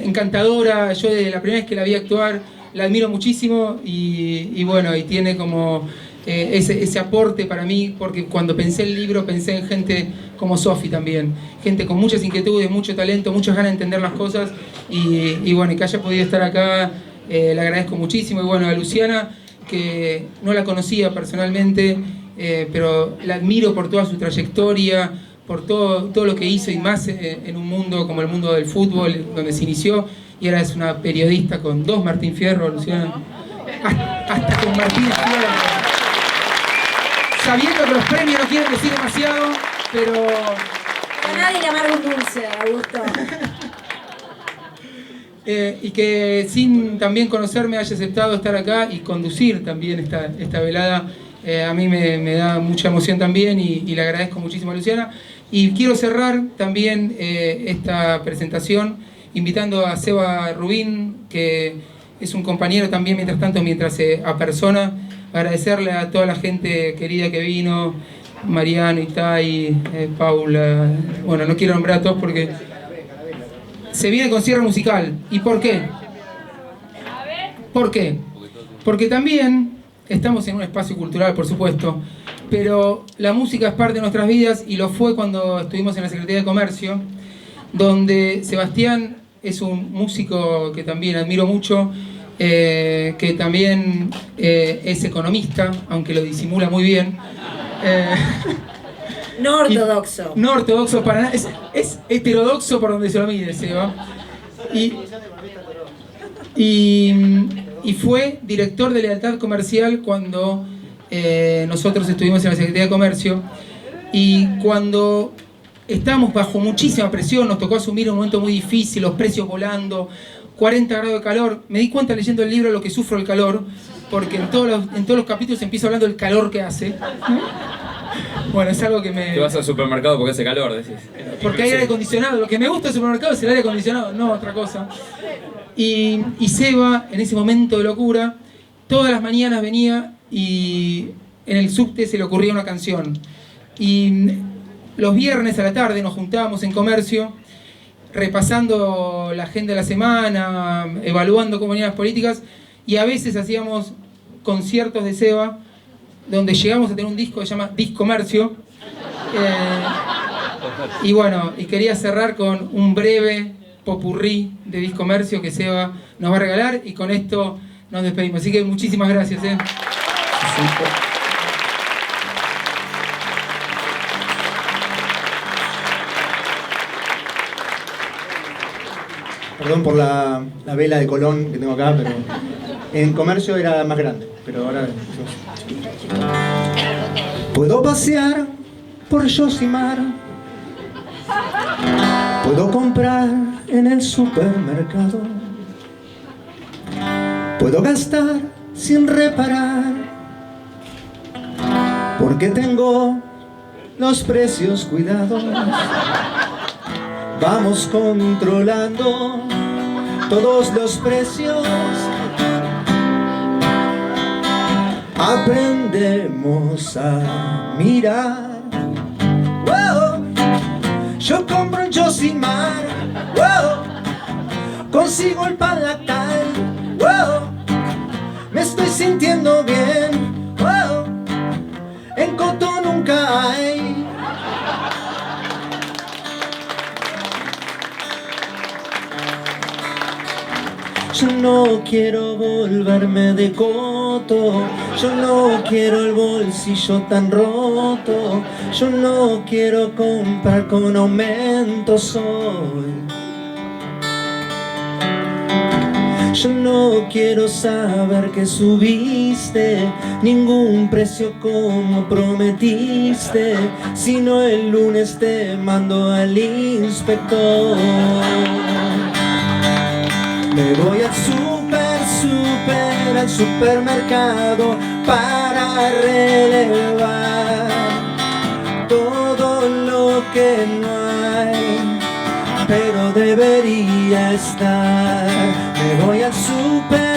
encantadora. Yo desde la primera vez que la vi actuar la admiro muchísimo, y bueno, y tiene como ese aporte para mí, porque cuando pensé el libro pensé en gente como Sofi también, gente con muchas inquietudes, mucho talento, muchas ganas de entender las cosas, y bueno, y que haya podido estar acá, le agradezco muchísimo. Y bueno, a Luciana, que no la conocía personalmente, pero la admiro por toda su trayectoria, por todo lo que hizo, y más en un mundo como el mundo del fútbol, donde se inició, y ahora es una periodista con 2 Martín Fierro, Luciana, hasta con Martín Fierro, sabiendo que los premios no quieren decir demasiado, pero A nadie le amarga un dulce, Augusto. Y que sin también conocerme haya aceptado estar acá y conducir también esta velada, a mí me da mucha emoción también, y le agradezco muchísimo a Luciana. Y quiero cerrar también esta presentación invitando a Seba Rubín, que es un compañero también mientras tanto, mientras se apersona. Agradecerle a toda la gente querida que vino, Mariano, Itay, Paula, bueno, no quiero nombrar a todos porque se viene con cierre musical. ¿Y por qué? ¿Por qué? Porque también estamos en un espacio cultural, por supuesto, pero la música es parte de nuestras vidas, y lo fue cuando estuvimos en la Secretaría de Comercio, donde Sebastián es un músico que también admiro mucho, que también es economista, aunque lo disimula muy bien. No ortodoxo. No ortodoxo para nada, es heterodoxo por donde se lo mide, Seba. Y fue director de Lealtad Comercial cuando nosotros estuvimos en la Secretaría de Comercio, y cuando estábamos bajo muchísima presión, nos tocó asumir un momento muy difícil, los precios volando, 40 grados de calor. Me di cuenta leyendo el libro lo que sufro el calor, porque en todos los capítulos empiezo hablando del calor que hace. Bueno, es algo que me... Te vas al supermercado porque hace calor, decís. Porque hay aire acondicionado. Lo que me gusta del supermercado es el aire acondicionado, no otra cosa. Y Seba, en ese momento de locura, todas las mañanas venía y en el subte se le ocurría una canción. Y los viernes a la tarde nos juntábamos en Comercio, repasando la agenda de la semana, evaluando cómo venían las políticas, y a veces hacíamos conciertos de Seba, donde llegamos a tener un disco que se llama Discomercio. Y bueno, y quería cerrar con un breve popurrí de Discomercio que Seba nos va a regalar, y con esto nos despedimos. Así que muchísimas gracias. Perdón por la vela de Colón que tengo acá, pero en Comercio era más grande, pero ahora... Puedo pasear por Yosimar, puedo comprar en el supermercado, puedo gastar sin reparar, porque tengo los precios cuidados. Vamos controlando todos los precios. Aprendemos a mirar. Wow. Yo compro en Yosimar. Wow. Consigo el pan lactal. Wow. Me estoy sintiendo bien. Wow. En Coto nunca hay. Yo no quiero volverme de Coto, yo no quiero el bolsillo tan roto, yo no quiero comprar con aumentos hoy. Yo no quiero saber que subiste ningún precio como prometiste, sino el lunes te mando al inspector. Me voy al al supermercado para relevar todo lo que no hay, pero debería estar. Me voy al super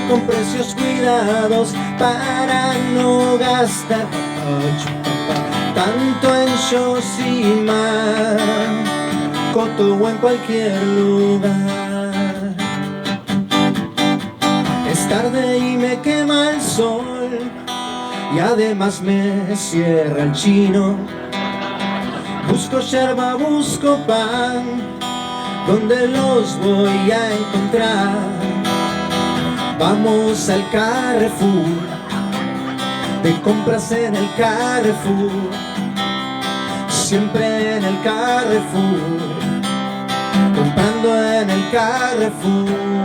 con precios cuidados para no gastar tanto en Yosimar, Coto o en cualquier lugar. Es tarde y me quema el sol y además me cierra el chino. Busco yerba, busco pan, ¿dónde los voy a encontrar? Vamos al Carrefour, de compras en el Carrefour, siempre en el Carrefour, comprando en el Carrefour.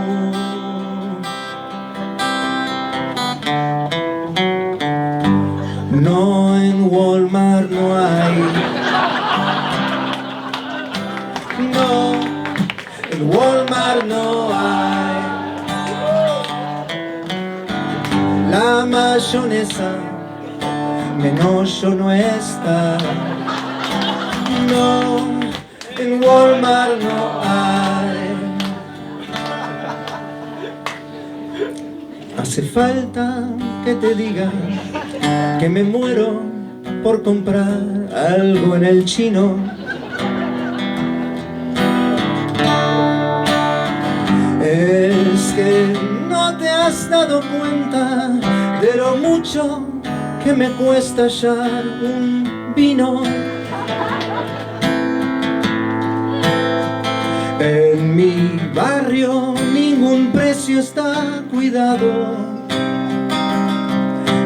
No, en Walmart no hay. No, en Walmart no hay. La mayonesa menos no está. No, en Walmart no hay. Hace falta que te diga que me muero por comprar algo en el chino. Es que no te has dado cuenta de lo mucho que me cuesta hallar un vino. En mi barrio ningún precio está cuidado.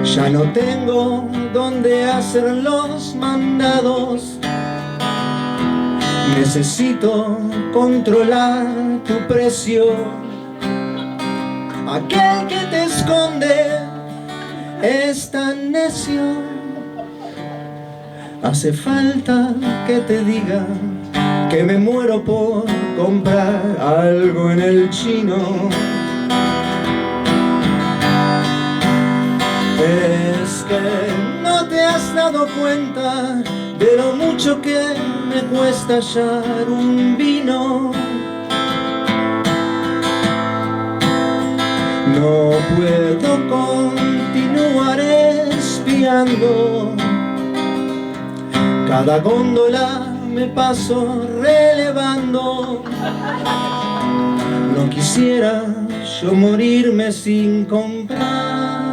Ya no tengo dónde hacer los mandados. Necesito controlar tu precio. Aquel que te esconde es tan necio. Hace falta que te diga que me muero por comprar algo en el chino. Es que no te has dado cuenta de lo mucho que me cuesta hallar un vino. No puedo continuar espiando. Cada góndola me paso relevando. No quisiera yo morirme sin comprar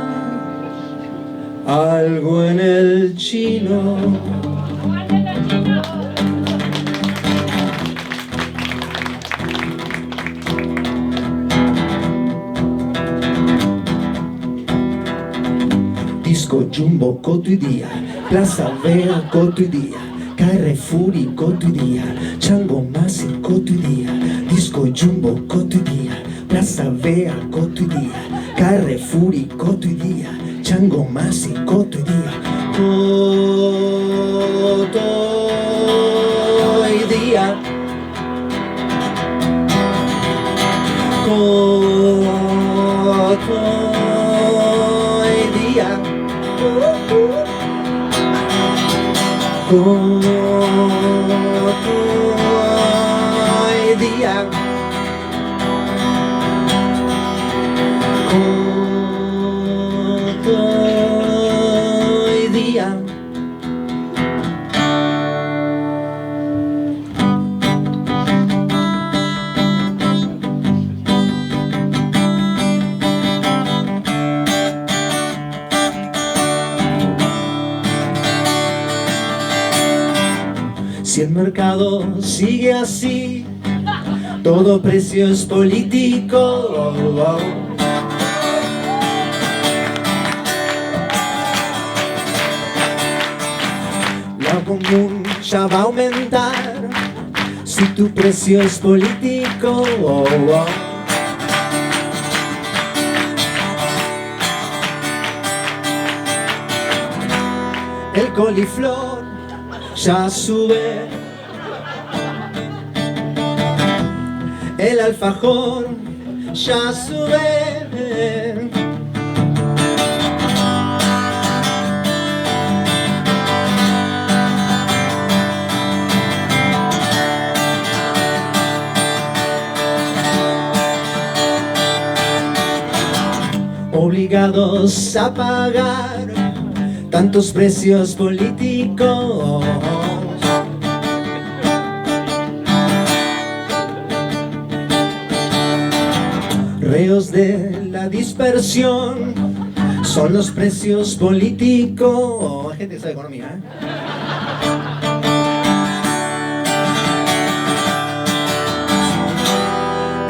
algo en el chino. Disco Jumbo cotidia, Plaza Vea cotidia, Carrefour cotidia, Chango Masi cotidia, Disco Jumbo cotidia, Plaza Vea cotidia, Carrefour cotidia, Chango Masi cotidia, cotidia, cotidia, cotidia. Si el mercado sigue así, todo precio es político. La común ya va a aumentar si tu precio es político. El coliflor ya sube, el alfajor ya sube, obligados a pagar tantos precios políticos. Reos de la dispersión son los precios políticos. Hay gente que sabe economía, ¿eh?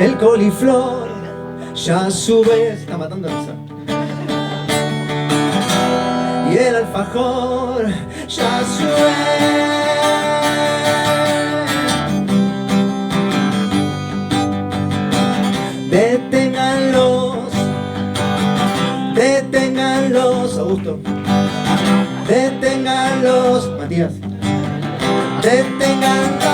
El coliflor ya sube, se está matando la risa. Y el alfajor ya sube. Deténganlos, Augusto. Deténganlos, Matías. Deténganlos.